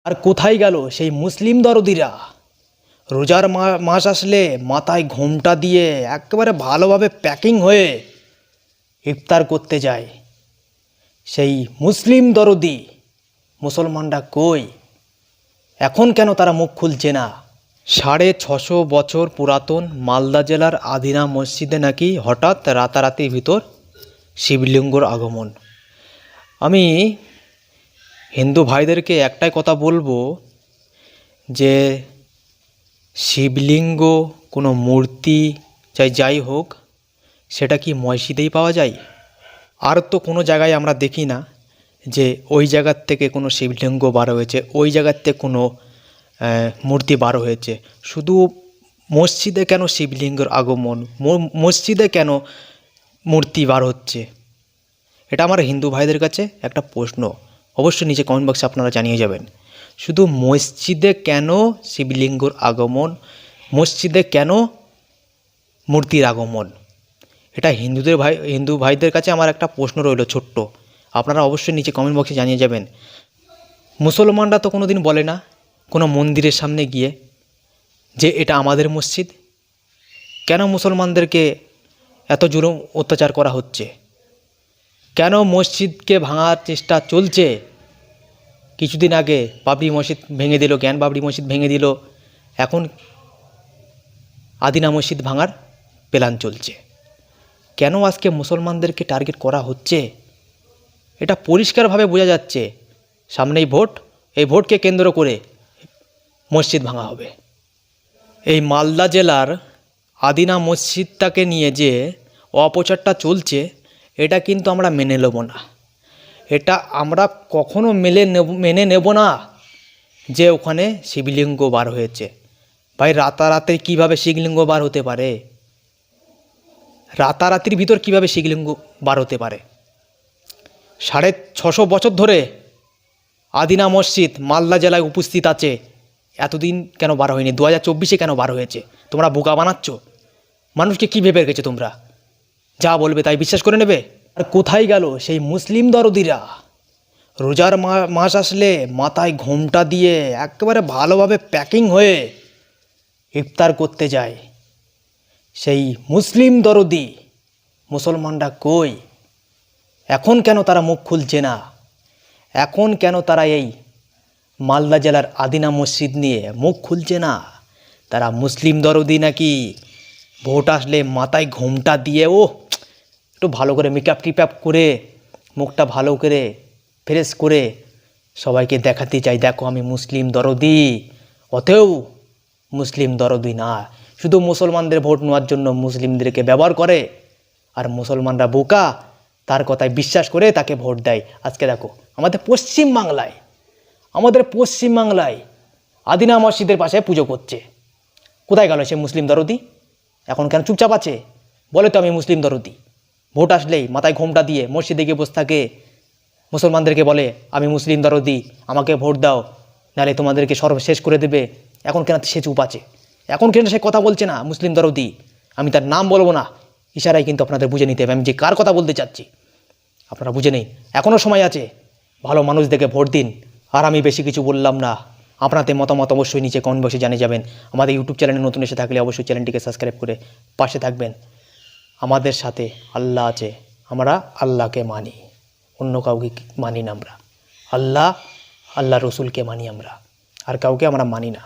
আর কোথায় গেল সেই মুসলিম দরদিরা? রোজার মাস আসলে মাথায় ঘোমটা দিয়ে একেবারে ভালোভাবে প্যাকিং হয়ে ইফতার করতে যায় সেই মুসলিম দরদি। মুসলমানরা কই? এখন কেন তারা মুখ খুলছে না? 650 বছর পুরাতন মালদা জেলার আদিনা মসজিদে নাকি হঠাৎ রাতারাতির ভিতর শিবলিঙ্গর আগমন। আমি হিন্দু ভাইদেরকে একটাই কথা বলবো যে শিবলিঙ্গ কোনো মূর্তি যাই হোক, সেটা কি মসজিদেই পাওয়া যায়? আর তো কোনো জায়গায় আমরা দেখি না যে ওই জায়গার থেকে কোনো শিবলিঙ্গ বার হয়েছে, ওই জায়গার থেকে কোনো মূর্তি বার হয়েছে। শুধু মসজিদে কেন শিবলিঙ্গের আগমন, মসজিদে কেন মূর্তি বার হচ্ছে? এটা আমার হিন্দু ভাইদের কাছে একটা প্রশ্ন। অবশ্যই নিচে কমেন্ট বক্সে আপনারা জানিয়ে যাবেন। শুধু মসজিদে কেন শিবলিঙ্গর আগমন, মসজিদে কেন মূর্তির আগমন? এটা হিন্দু ভাইদের কাছে আমার একটা প্রশ্ন রইল ছোট্ট। আপনারা অবশ্যই নিচে কমেন্ট বক্সে জানিয়ে যাবেন। মুসলমানরা তো কোনো দিন বলে না কোনো মন্দিরের সামনে গিয়ে যে এটা আমাদের মসজিদ। কেন মুসলমানদেরকে এত জুলুম অত্যাচার করা হচ্ছে? কেন মসজিদকে ভাঙার চেষ্টা চলছে? কিছুদিন আগে বাবরি মসজিদ ভেঙে দিল, জ্ঞান বাবরি মসজিদ ভেঙে দিল, এখন আদিনা মসজিদ ভাঙার প্ল্যান চলছে। কেন আজকে মুসলমানদেরকে টার্গেট করা হচ্ছে? এটা পরিষ্কারভাবে বোঝা যাচ্ছে সামনেই ভোট, এই ভোটকে কেন্দ্র করে মসজিদ ভাঙা হবে। এই মালদা জেলার আদিনা মসজিদটাকে নিয়ে যে অপচারটা চলছে, এটা কিন্তু আমরা মেনে নেব না। এটা আমরা কখনো মেনে নেব না যে ওখানে শিবলিঙ্গ বার হয়েছে। ভাই রাতারাতি কীভাবে শিবলিঙ্গ বার হতে পারে? রাতারাতির ভিতর কীভাবে শিবলিঙ্গ বার হতে পারে? 650 বছর ধরে আদিনা মসজিদ মালদা জেলায় উপস্থিত আছে, এতদিন কেন বার হয়নি? 2024-এ কেন বার হয়েছে? তোমরা বোকা বানাচ্ছ মানুষকে। কী ভেবে রেখেছো তোমরা? যা বলবে তাই বিশ্বাস করে নেবে? আর কোথায় গেল সেই মুসলিম দরদিরা? রোজার মাস আসলে মাথায় ঘোমটা দিয়ে একেবারে ভালোভাবে প্যাকিং হয়ে ইফতার করতে যায় সেই মুসলিম দরদি। মুসলমানরা কই? এখন কেন তারা মুখ খুলছে না? এখন কেন তারা এই মালদা জেলার আদিনা মসজিদ নিয়ে মুখ খুলছে না? তারা মুসলিম দরদি নাকি ভোট আসলে মাথায় ঘোমটা দিয়ে একটু ভালো করে মেকআপ টিপআপ করে মুখটা ভালো করে ফ্রেশ করে সবাইকে দেখাতে চাই, দেখো আমি মুসলিম দরদি। অতএও মুসলিম দরদি না, শুধু মুসলমানদের ভোট নেওয়ার জন্য মুসলিমদেরকে ব্যবহার করে। আর মুসলমানরা বোকা, তার কথায় বিশ্বাস করে তাকে ভোট দেয়। আজকে দেখো আমাদের পশ্চিমবাংলায় আদিনা মসজিদের পাশে পুজো করছে। কোথায় গেল সে মুসলিম দরদি? এখন কেন চুপচাপ আছে? বলে তো আমি মুসলিম দরদি। ভোট আসলেই মাথায় ঘোমটা দিয়ে মসজিদে গিয়ে বসে থাকে, মুসলমানদেরকে বলে আমি মুসলিম দরদি, আমাকে ভোট দাও, নাহলে তোমাদেরকে সর্বশেষ করে দেবে। এখন কেন সে চুপ আছে? এখন কেন সে কথা বলছে না মুসলিম দরদি? আমি তার নাম বলবো না, ইশারায় কিন্তু আপনাদের বুঝে নিতে হবে আমি যে কার কথা বলতে চাচ্ছি। আপনারা বুঝে নেই, এখনও সময় আছে, ভালো মানুষ দেখে ভোট দিন। আর আমি বেশি কিছু বললাম না। আপনাদের মতামত অবশ্যই নিচে কমেন্ট বক্সে জানিয়ে যাবেন। আমাদের ইউটিউব চ্যানেলে নতুন এসে থাকলে অবশ্যই চ্যানেলটিকে সাবস্ক্রাইব করে পাশে থাকবেন। আমাদের সাথে আল্লাহ আছে, আমরা আল্লাহকে মানি, অন্য কাউকে মানি না। আমরা আল্লাহ রসুলকে মানি, আমরা আর কাউকে আমরা মানি না।